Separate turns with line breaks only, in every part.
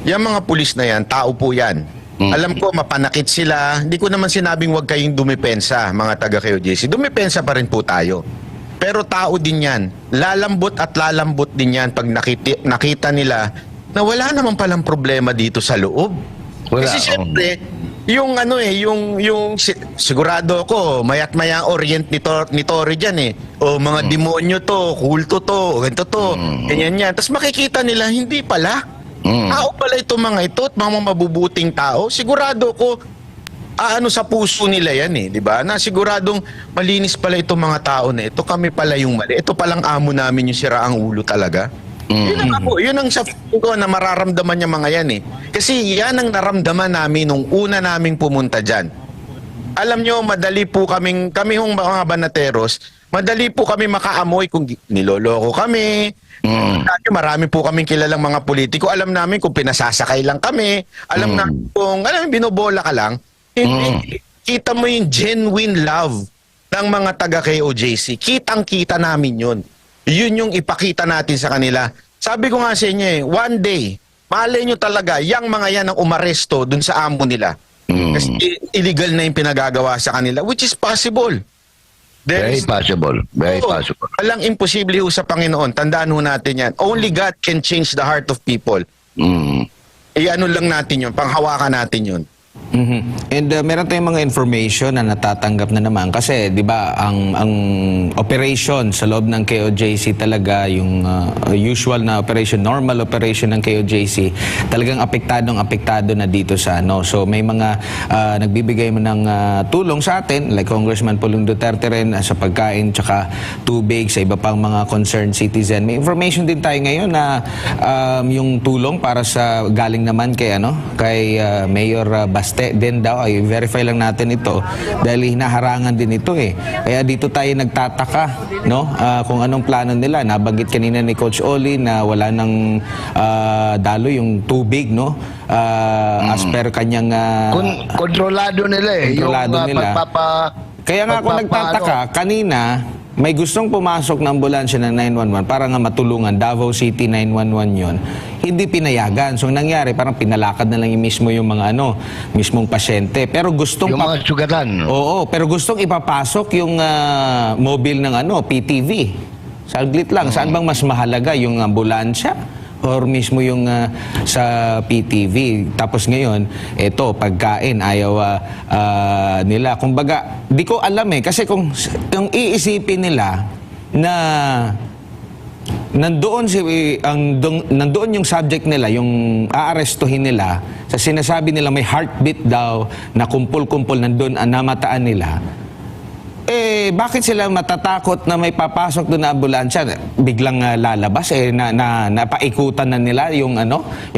yung mga pulis na yan, tao po yan. Alam ko, mapanakit sila. Hindi ko naman sinabing huwag kayong dumipensa, mga taga-KOJC. Dumipensa pa rin po tayo. Pero tao din yan. Lalambot at lalambot din yan pag nakita nila na wala naman palang problema dito sa loob.
Wala,
Kasi siyempre, yung sigurado ako, mayat maya orient ni Tory dyan eh. O mga demonyo to, kulto to, ganito to, ganyan yan. Tapos makikita nila, hindi pala. Tao pala itong mga ito at mga mabubuting tao. Sigurado ko, sa puso nila yan eh, di ba? Na siguradong malinis pala itong mga tao na ito. Kami pala yung mali. Ito palang amo namin yung siraang ulo talaga. Yun ang ako, yun ang sa feeling ko na mararamdaman niya mga yan eh. Kasi yan ang naramdaman namin nung una naming pumunta dyan. Alam nyo, madali po kami hong mga banateros, madali po kami makaamoy kung niloloko kami. Marami po kaming kilalang mga politiko. Alam namin kung pinasasakay lang kami. Alam namin kung binobola ka lang. Hindi, kita mo yung genuine love ng mga taga-KOJC. Kitang-kita namin yun. Yun yung ipakita natin sa kanila. Sabi ko nga sa inyo one day, malay nyo talaga, yung mga yan ang umaresto dun sa amo nila. Kasi illegal na yung pinagagawa sa kanila, which is possible.
Very possible. Very possible.
Walang imposible ho sa Panginoon. Tandaan ho natin yan. Only God can change the heart of people. Ano lang natin yun, panghawakan natin yun.
And meron tayong mga information na natatanggap na naman kasi 'di ba ang operation sa loob ng KOJC talaga yung usual na operation, normal operation ng KOJC, talagang apektado na dito sa So may mga nagbibigay mo ng tulong sa atin like Congressman Pulong Duterte rin sa pagkain tsaka tubig sa iba pang mga concerned citizen. May information din tayo ngayon na yung tulong para sa galing naman kay Mayor Baste din daw, ay verify lang natin ito dahil hinaharangan din ito eh. Kaya dito tayo nagtataka, no? Kung anong plano nila. Nabanggit kanina ni Coach Oli na wala nang dalo yung tubig, no? As per kanyang
kontrolado nila eh.
Kontrolado nila. Kaya nga ako nagtataka, kanina may gustong pumasok ng ambulansya ng 911 para nga matulungan. Davao City 911 yon. Hindi pinayagan. So nangyari, parang pinalakad na lang yung mga mismong pasyente. Pero gustong...
Yung mga sugatan.
Oo, pero gustong ipapasok yung mobile ng PTV. Saglit lang. Saan bang mas mahalaga? Yung ambulansya? Or mismo yung sa PTV. Tapos ngayon, eto, pagkain, ayaw nila. Kumbaga, di ko alam eh. Kasi kung iisipin nila na nandoon yung subject nila, yung aarestuhin nila, sa sinasabi nila may heartbeat daw, na kumpul-kumpul nandoon, namataan nila, bakit sila matatakot na may papasok doon na ambulansya? Biglang lalabas, napaikutan na nila yung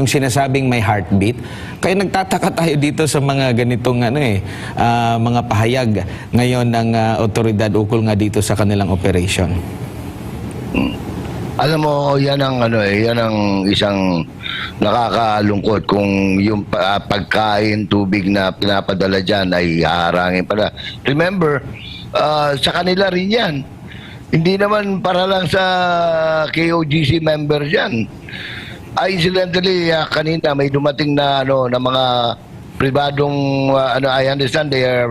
sinasabing may heartbeat. Kaya nagtataka tayo dito sa mga ganitong mga pahayag ngayon ng otoridad ukol nga dito sa kanilang operation.
Alam mo, yan ang isang nakakalungkot kung yung pagkain, tubig na pinapadala dyan ay haharangin pala. Remember, sa kanila rin yan. Hindi naman para lang sa KOGC member dyan. Incidentally, kanina may dumating na na mga pribadong I understand they are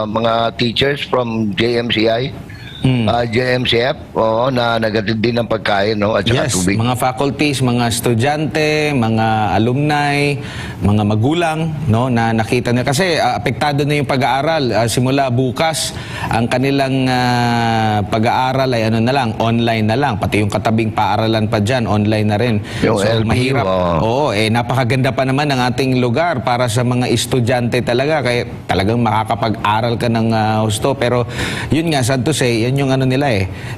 mga teachers from JMCI. JMCF, na nagatid din ng pagkain, at saka tubig.
Mga faculties, mga estudyante, mga alumni, mga magulang, na nakita nila. Kasi apektado na yung pag-aaral. Simula bukas, ang kanilang pag-aaral ay online na lang. Pati yung katabing paaralan pa dyan, online na rin.
Yung
so,
LPU,
mahirap. Napakaganda pa naman ng ating lugar para sa mga estudyante talaga. Kaya talagang makakapag-aral ka ng husto. Pero yun nga, sad to say, yan yung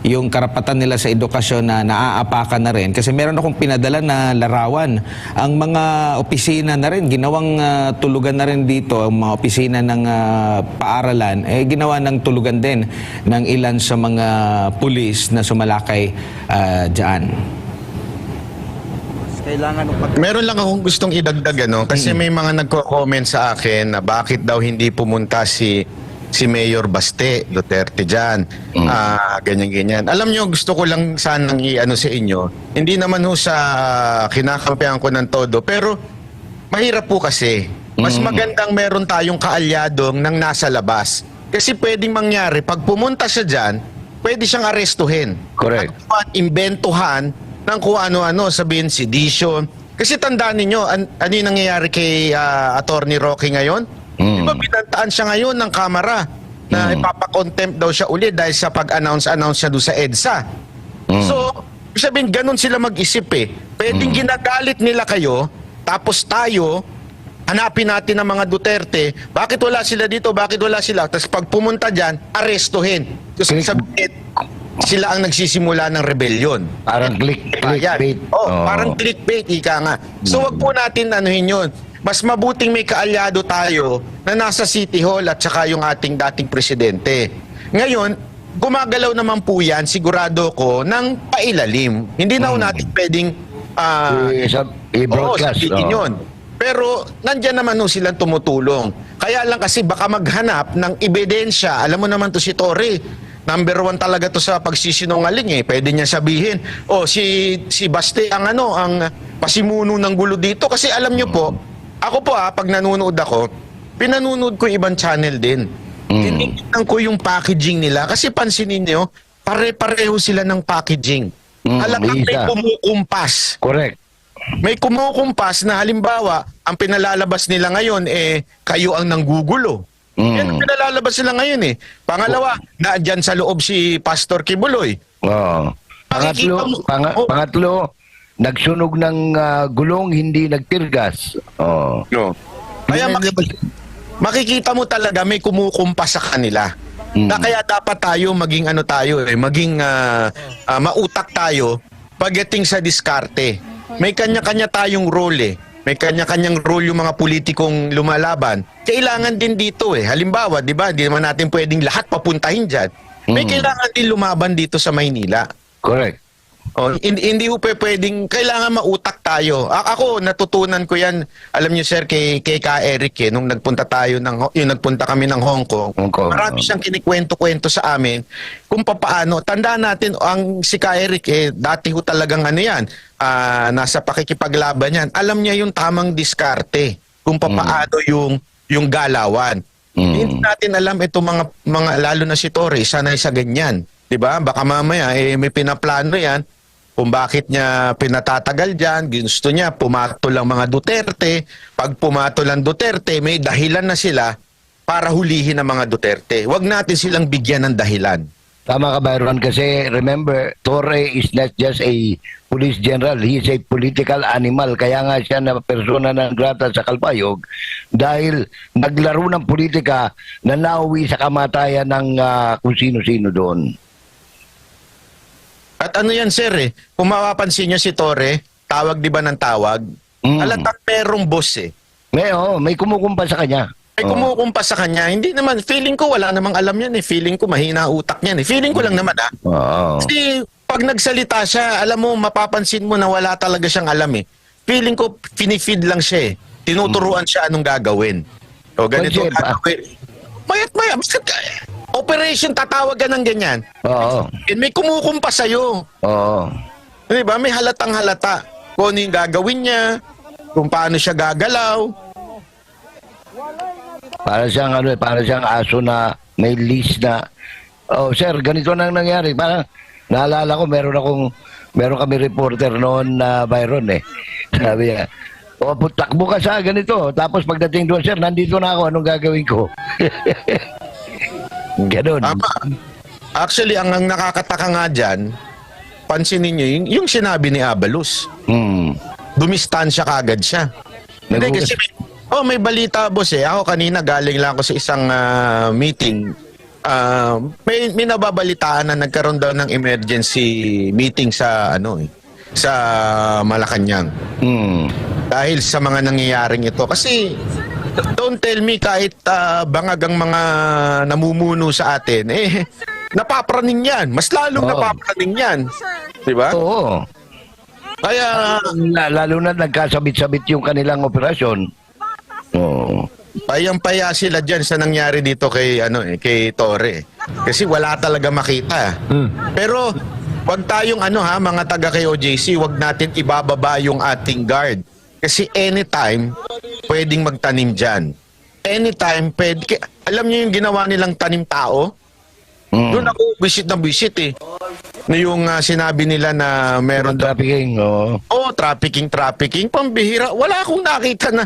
yung karapatan nila sa edukasyon na naaapakan na rin. Kasi meron akong pinadala na larawan. Ang mga opisina na rin, ginawang tulugan na rin dito, ang mga opisina ng paaralan, ginawa ng tulugan din ng ilan sa mga pulis na sumalakay dyan.
Meron lang akong gustong idagdag kasi may mga nagko-comment sa akin na bakit daw hindi pumunta si Mayor Baste Duterte dyan. Ganyan-ganyan. Alam nyo, gusto ko lang sanang sa inyo. Hindi naman sa kinakampihan ko ng todo, pero mahirap po kasi. Mas magandang meron tayong kaalyadong nang nasa labas. Kasi pwedeng mangyari, pag pumunta siya dyan, pwede siyang arestuhin.
Correct.
At imbentuhan ng kung ano-ano, sabihin sedition. Kasi tandaan ninyo, ano yung nangyayari kay Attorney Roque ngayon? Di ba binantaan siya ngayon ng Kamara na ipapakontempt daw siya uli dahil sa pag-announce siya doon sa EDSA. So, sabihin, ganun sila mag-isip eh. Pwedeng ginagalit nila kayo, tapos tayo, hanapin natin ang mga Duterte, bakit wala sila dito, bakit wala sila? Tapos pag pumunta dyan, arestuhin. Tapos sabihin, sila ang nagsisimula ng rebellion.
Parang clickbait.
Parang clickbait, ika nga. So wag po natin anuhin yun. Mas mabuting may kaalyado tayo na nasa City Hall at saka yung ating dating presidente. Ngayon, gumagalaw naman po yan, sigurado ko, ng pailalim. Hindi na ho natin pwedeng
i-broadcast.
sabihin yun. Pero nandyan naman ho silang tumutulong. Kaya lang kasi baka maghanap ng ebidensya. Alam mo naman to si Torre. Number 1 talaga to sa pagsisinungaling eh. Pwede niya sabihin, si Baste ang pasimuno ng gulo dito. Kasi alam niyo po, ako po pag nanonood ako, pinanunood ko ibang channel din. Tinignan ko yung packaging nila. Kasi pansinin niyo, pare-pareho sila ng packaging. Halagang may kumukumpas.
Correct.
May kumukumpas na halimbawa, ang pinalalabas nila ngayon kayo ang nanggugulo. Yan ang pinalalabas nila ngayon eh. Pangalawa, naandyan sa loob si Pastor Kibuloy.
Pangatlo, nagsunog ng gulong, hindi nagtirgas.
No. Kaya makikita mo talaga may kumukumpas sa kanila. Na kaya dapat tayo maging maging mautak tayo pagdating sa diskarte. May kanya-kanya tayong role eh. May kanya-kanyang role yung mga politikong lumalaban. Kailangan din dito eh. Halimbawa, di ba, di naman natin pwedeng lahat papuntahin dyan. May kailangan din lumaban dito sa Maynila.
Correct.
Hindi ho pwedeng, kailangan mautak tayo. Ako, natutunan ko yan, alam niyo sir, kay Ka Eric nung nagpunta kami ng Hong Kong. Marami siyang kinikwento-kwento sa amin kung papaano. Tandaan natin, si Ka Eric, dati ho talagang nasa pakikipaglaban yan. Alam niya yung tamang diskarte kung papaano yung galawan. Hindi natin alam itong mga lalo na si Torre, sanay sa ganyan. 'Di ba? Baka mamaya may pinaplano 'yan kung bakit niya pinatatagal diyan. Gusto niya pumatol ang mga Duterte. Pag pumatol ang Duterte, may dahilan na sila para hulihin ang mga Duterte. Huwag natin silang bigyan ng dahilan.
Tama ka, Byron, kasi remember, Torre is not just a police general, he is a political animal. Kaya nga siya na persona ng grata sa Kalpayog dahil naglaro ng politika na nauwi sa kamatayan ng kung sino-sino doon.
At ano yan sir kung mapapansin nyo si Torre, tawag di ba ng tawag? Halatang merong boss
May kumukumpa sa kanya.
May kumukumpa sa kanya. Hindi naman, feeling ko wala namang alam yan Feeling ko mahina utak niyan Feeling ko lang naman Kasi pag nagsalita siya, alam mo, mapapansin mo na wala talaga siyang alam Feeling ko, finifeed lang siya Tinuturuan siya anong gagawin. O ganito gagawin. Mayat-maya, operation, tatawag ka ng ganyan. And may kumukumpa sa'yo. Diba? May halatang halata. Kung ano yung gagawin niya, kung paano siya gagalaw.
Para siyang aso na may leash na, sir, ganito nang nangyari. Parang, naalala ko, meron kami reporter noon na Byron Sabi niya, takbo ka sa ganito. Tapos pagdating doon, sir, nandito na ako, anong gagawin ko? Ganon.
Actually, ang nakakataka nga dyan, pansinin nyo, yung sinabi ni Abalos. Dumistansya kagad siya. Hindi kasi, may balita boss Ako kanina galing lang ako sa isang meeting. May nababalitaan na nagkaroon daw ng emergency meeting sa sa Malacanang. Dahil sa mga nangyayaring ito. Kasi don't tell me kahit bangag ang mga namumuno sa atin, napapraning yan. Mas lalong napapraning yan. Diba?
Oo.
Kaya,
lalo na nagkasabit-sabit yung kanilang operasyon.
Payang-paya sila dyan sa nangyari dito kay Torre. Kasi wala talaga makita. Pero, wag tayong mga taga kay OJC, wag natin ibababa yung ating guard. Kasi anytime, pwedeng magtanim dyan. Anytime, pwede. Alam niyo yung ginawa nilang tanim tao? Doon ako visit na visit eh. Na yung sinabi nila na meron
Trafficking, oo.
trafficking, pambihira. Wala akong nakita na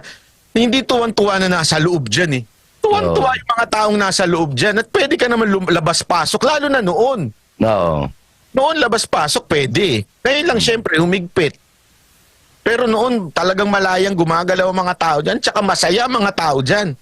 hindi tuwan-tuwa na nasa loob dyan eh. Tuwan-tuwa yung mga taong nasa loob dyan at pwede ka naman labas-pasok, lalo na noon.
Oo.
Noon labas-pasok pwede. Ngayon lang syempre humigpit. Pero noon talagang malayang gumagalaw ang mga tao dyan, tsaka masaya ang mga tao dyan.